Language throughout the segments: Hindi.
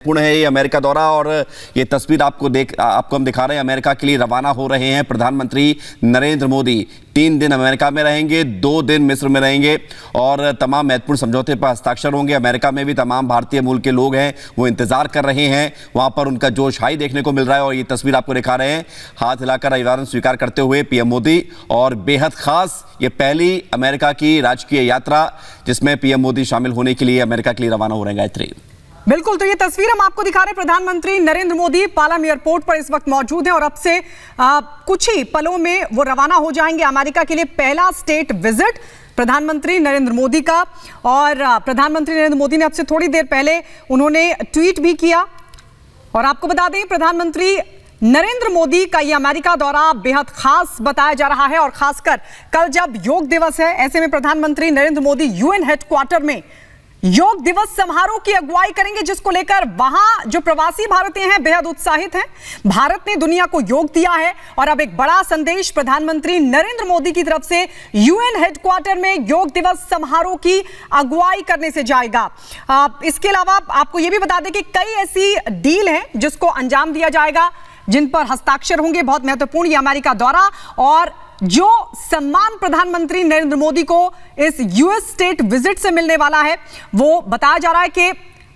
पूर्ण है ये अमेरिका दौरा। और ये तस्वीर आपको हम दिखा रहे हैं। अमेरिका के लिए रवाना हो रहे हैं प्रधानमंत्री नरेंद्र मोदी। 3 दिन अमेरिका में रहेंगे, 2 दिन मिस्र में रहेंगे और तमाम महत्वपूर्ण समझौते पर हस्ताक्षर होंगे। अमेरिका में भी तमाम भारतीय मूल के लोग हैं, वो इंतजार कर रहे हैं। वहां पर उनका जोश हाई देखने को मिल रहा है। और ये तस्वीर आपको दिखा रहे हैं, हाथ हिलाकर अभिवादन स्वीकार करते हुए पीएम मोदी। और बेहद खास ये पहली अमेरिका की राजकीय यात्रा जिसमें पीएम मोदी शामिल होने के लिए अमेरिका के लिए रवाना हो रहे हैं। गायत्री, बिल्कुल, तो ये तस्वीर हम आपको दिखा रहे हैं। प्रधानमंत्री नरेंद्र मोदी पालम एयरपोर्ट पर इस वक्त मौजूद हैं और अब से कुछ ही पलों में वो रवाना हो जाएंगे अमेरिका के लिए। पहला स्टेट विजिट प्रधानमंत्री नरेंद्र मोदी का। और प्रधानमंत्री नरेंद्र मोदी ने अब से थोड़ी देर पहले उन्होंने ट्वीट भी किया। और आपको बता दें, प्रधानमंत्री नरेंद्र मोदी का ये अमेरिका दौरा बेहद खास बताया जा रहा है। और खासकर कल जब योग दिवस है, ऐसे में प्रधानमंत्री नरेंद्र मोदी यूएन हेडक्वार्टर में योग दिवस समारोह की अगुवाई करेंगे, जिसको लेकर वहां जो प्रवासी भारतीय हैं बेहद उत्साहित हैं। भारत ने दुनिया को योग दिया है और अब एक बड़ा संदेश प्रधानमंत्री नरेंद्र मोदी की तरफ से यूएन हेडक्वार्टर में योग दिवस समारोह की अगुवाई करने से जाएगा। इसके अलावा आपको यह भी बता दें कि कई ऐसी डील हैं जिसको अंजाम दिया जाएगा, जिन पर हस्ताक्षर होंगे। बहुत महत्वपूर्ण ये अमेरिका दौरा और जो सम्मान प्रधानमंत्री नरेंद्र मोदी को इस यूएस स्टेट विजिट से मिलने वाला है, वो बताया जा रहा है कि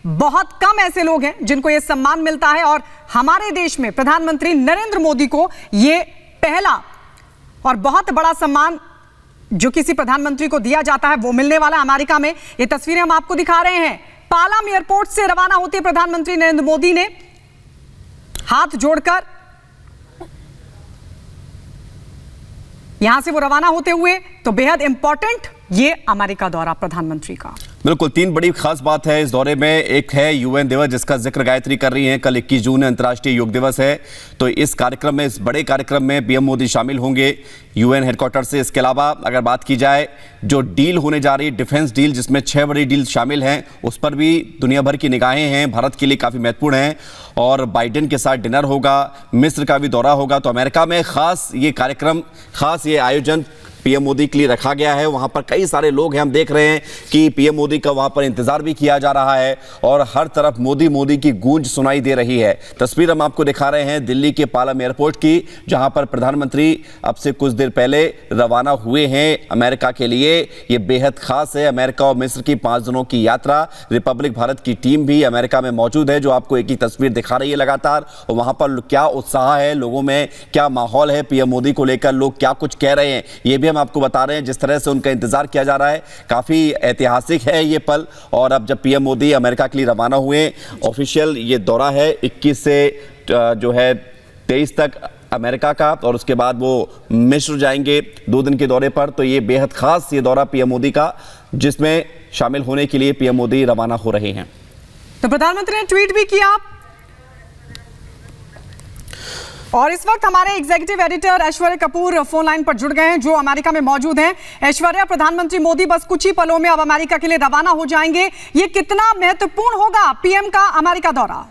बहुत कम ऐसे लोग हैं जिनको यह सम्मान मिलता है। और हमारे देश में प्रधानमंत्री नरेंद्र मोदी को यह पहला और बहुत बड़ा सम्मान जो किसी प्रधानमंत्री को दिया जाता है वो मिलने वाला है अमेरिका में। ये तस्वीरें हम आपको दिखा रहे हैं। पालम एयरपोर्ट से रवाना होते प्रधानमंत्री नरेंद्र मोदी ने हाथ जोड़कर यहां से वो रवाना होते हुए, तो बेहद इंपॉर्टेंट ये अमेरिका दौरा प्रधानमंत्री का। बिल्कुल, 3 बड़ी खास बात है इस दौरे में। एक है यूएन दिवस जिसका जिक्र गायत्री कर रही हैं। कल 21 जून अंतर्राष्ट्रीय योग दिवस है, तो इस कार्यक्रम में, इस बड़े कार्यक्रम में पीएम मोदी शामिल होंगे यूएन हेडक्वार्टर से। इसके अलावा अगर बात की जाए जो डील होने जा रही है, डिफेंस डील, जिसमें 6 बड़ी डील शामिल हैं, उस पर भी दुनिया भर की निगाहें हैं, भारत के लिए काफ़ी महत्वपूर्ण हैं। और बाइडेन के साथ डिनर होगा, मिस्र का भी दौरा होगा। तो अमेरिका में खास ये कार्यक्रम, खास ये आयोजन पीएम मोदी के लिए रखा गया है। वहां पर कई सारे लोग हैं, हम देख रहे हैं कि पीएम मोदी का वहां पर इंतजार भी किया जा रहा है और हर तरफ मोदी मोदी की गूंज सुनाई दे रही है। तस्वीर हम आपको दिखा रहे हैं दिल्ली के पालम एयरपोर्ट की, जहां पर प्रधानमंत्री अब से कुछ देर पहले रवाना हुए हैं अमेरिका के लिए। ये बेहद खास है। अमेरिका और मिस्र की 5 दिनों की यात्रा। रिपब्लिक भारत की टीम भी अमेरिका में मौजूद है, जो आपको एक ही तस्वीर दिखा रही है लगातार। और वहां पर क्या उत्साह है लोगों में, क्या माहौल है पीएम मोदी को लेकर, लोग क्या कुछ कह रहे हैं, ये भी हम आपको बता रहे हैं। जिस तरह से उनका इंतजार किया जा रहा है, काफी ऐतिहासिक है ये पल। और अब जब पीएम मोदी अमेरिका के लिए रवाना हुए, ऑफिशियल ये दौरा है 21 से जो है 23 तक अमेरिका का, और उसके बाद वो मिस्र जाएंगे 2 दिन के दौरे पर। तो ये बेहद खास ये दौरा पीएम मोदी का, जिसमें शामिल होने के लिए पीएम मोदी रवाना हो रहे हैं। तो प्रधानमंत्री ने ट्वीट भी किया। और इस वक्त हमारे executive editor Aishwarya Kapoor phone line पर जुड़ गए हैं, जो अमेरिका में मौजूद हैं। ऐश्वर्या, प्रधानमंत्री मोदी बस कुछ ही पलों में अब अमेरिका के लिए रवाना हो जाएंगे। ये कितना महत्वपूर्ण होगा पीएम का अमेरिका दौरा?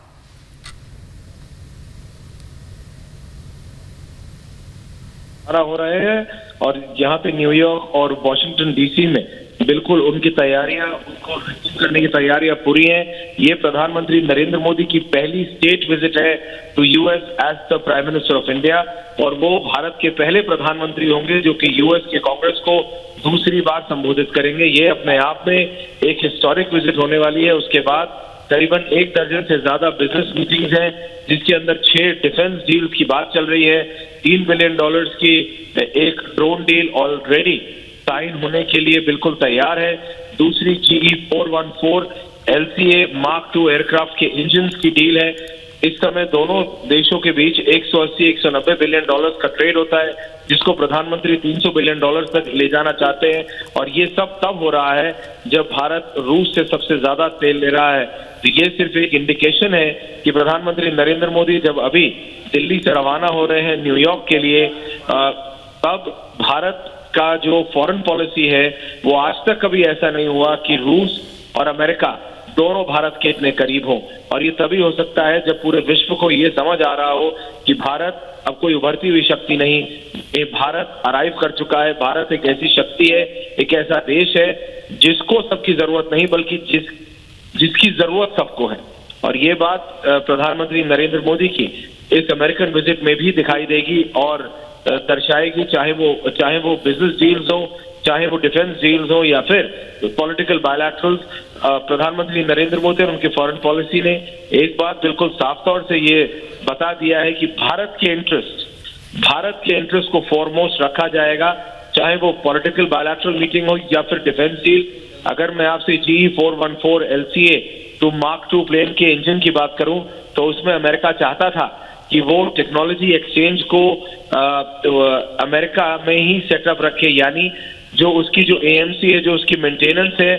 हो रहे हैं और यहाँ पे न्यूयॉर्क और वॉशिंगटन डीसी में बिल्कुल उनकी तैयारियां, उनको रिसीव करने की तैयारियां पूरी हैं। ये प्रधानमंत्री नरेंद्र मोदी की पहली स्टेट विजिट है to US as the prime minister of India, और वो भारत के पहले प्रधानमंत्री होंगे जो कि यूएस के कांग्रेस को दूसरी बार संबोधित करेंगे। ये अपने आप में एक हिस्टोरिक विजिट होने वाली है। उसके बाद करीबन 1 दर्जन से ज्यादा बिजनेस मीटिंग्स हैं, जिसके अंदर 6 डिफेंस डील की बात चल रही है। $3 बिलियन की एक ड्रोन डील ऑलरेडी साइन होने के लिए बिल्कुल तैयार है। दूसरी GE 414 LCA Mark II aircraft के इंजन की डील है। इस समय दोनों देशों के बीच 180-190 बिलियन डॉलर्स का ट्रेड होता है, जिसको प्रधानमंत्री 300 बिलियन डॉलर तक ले जाना चाहते हैं। और ये सब तब हो रहा है जब भारत रूस से सबसे ज्यादा तेल ले रहा है। तो ये सिर्फ एक इंडिकेशन है कि प्रधानमंत्री नरेंद्र मोदी जब अभी दिल्ली से रवाना हो रहे हैं न्यूयॉर्क के लिए, तब भारत का जो फॉरेन पॉलिसी है वो आज तक कभी ऐसा नहीं हुआ कि रूस और अमेरिका दोनों भारत के इतने करीब हों। और ये तभी हो सकता है जब पूरे विश्व को ये समझ आ रहा हो कि भारत अब कोई उभरती हुई शक्ति नहीं, ये भारत अराइव कर चुका है। भारत एक ऐसी शक्ति है, एक ऐसा देश है जिसको सबकी जरूरत नहीं, बल्कि जिसकी जरूरत सबको है। और ये बात प्रधानमंत्री नरेंद्र मोदी की इस अमेरिकन विजिट में भी दिखाई देगी और दर्शाएगी, चाहे वो बिजनेस डील्स हो, चाहे वो डिफेंस डील्स हो या फिर पॉलिटिकल बायलैटरल्स। प्रधानमंत्री नरेंद्र मोदी और उनकी फॉरेन पॉलिसी ने एक बात बिल्कुल साफ तौर से ये बता दिया है कि भारत के इंटरेस्ट को फॉरमोस्ट रखा जाएगा, चाहे वो पॉलिटिकल बायलैटरल मीटिंग हो या फिर डिफेंस डील। अगर मैं आपसे GE414 LCA two Mark II plane के इंजन की बात करूं तो उसमें अमेरिका चाहता था कि वो टेक्नोलॉजी एक्सचेंज को अमेरिका में ही सेटअप रखे, यानी जो उसकी जो AMC है, जो उसकी मेंटेनेंस है,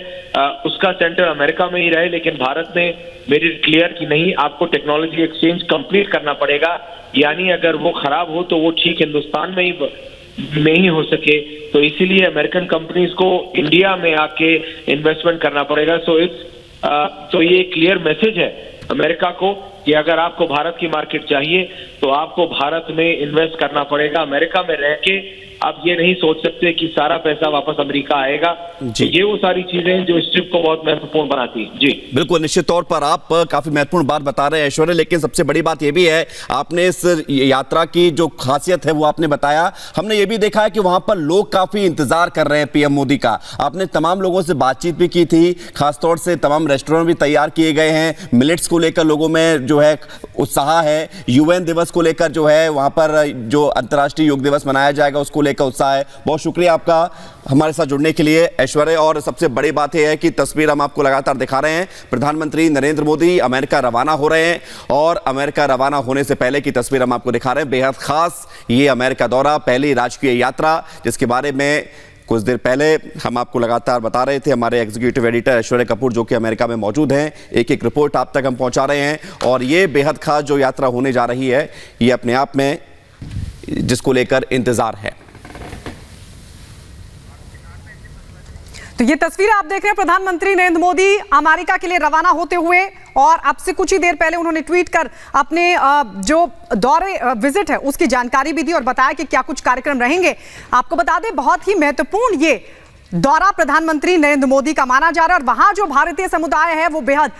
उसका सेंटर अमेरिका में ही रहे। लेकिन भारत ने मेड इट क्लियर कि नहीं, आपको टेक्नोलॉजी एक्सचेंज कंप्लीट करना पड़ेगा, यानी अगर वो खराब हो तो वो ठीक हिंदुस्तान में ही हो सके। तो इसीलिए अमेरिकन कंपनीज को इंडिया में आके इन्वेस्टमेंट करना पड़ेगा। तो ये क्लियर मैसेज है अमेरिका को कि अगर आपको भारत की मार्केट चाहिए तो आपको भारत में इन्वेस्ट करना पड़ेगा। अमेरिका में रह के आप ये नहीं सोच सकते कि सारा पैसा वापस अमेरिका आएगा। तो ये वो सारी चीजें जो इस ट्रिप को बहुत महत्वपूर्ण बनाती है। जी बिल्कुल, निश्चित तौर पर आप काफी महत्वपूर्ण बात बता रहे हैं ऐश्वर्या, लेकिन सबसे बड़ी बात यह भी है, आपने इस यात्रा की जो खासियत है वो आपने बताया। हमने ये भी देखा है कि वहां पर लोग काफी इंतजार कर रहे हैं पीएम मोदी का। आपने तमाम लोगों से बातचीत भी की थी, खासतौर से तमाम रेस्टोरेंट भी तैयार किए गए हैं, मिलेट्स को लेकर लोगों में जो है उत्साह है, UN दिवस को लेकर जो है वहां पर जो अंतर्राष्ट्रीय योग दिवस मनाया जाएगा उसको लेकर उत्साह है। बहुत शुक्रिया आपका हमारे साथ जुड़ने के लिए ऐश्वर्या। और सबसे बड़ी बात यह है कि तस्वीर हम आपको लगातार दिखा रहे हैं, प्रधानमंत्री नरेंद्र मोदी अमेरिका रवाना हो रहे हैं और अमेरिका रवाना होने से पहले की तस्वीर हम आपको दिखा रहे हैं। बेहद खास ये अमेरिका दौरा, पहली राजकीय यात्रा, जिसके बारे में कुछ देर पहले हम आपको लगातार बता रहे थे। हमारे एग्जीक्यूटिव एडिटर ऐश्वर्या कपूर जो कि अमेरिका में मौजूद हैं, एक एक रिपोर्ट आप तक हम पहुंचा रहे हैं। और ये बेहद खास जो यात्रा होने जा रही है, ये अपने आप में जिसको लेकर इंतजार है। तो ये तस्वीर आप देख रहे हैं, प्रधानमंत्री नरेंद्र मोदी अमेरिका के लिए रवाना होते हुए, और अब से कुछ ही देर पहले उन्होंने ट्वीट कर अपने जो दौरे विजिट है उसकी जानकारी भी दी और बताया कि क्या कुछ कार्यक्रम रहेंगे। आपको बता दें, बहुत ही महत्वपूर्ण ये दौरा प्रधानमंत्री नरेंद्र मोदी का माना जा रहा है और वहां जो भारतीय समुदाय है वो बेहद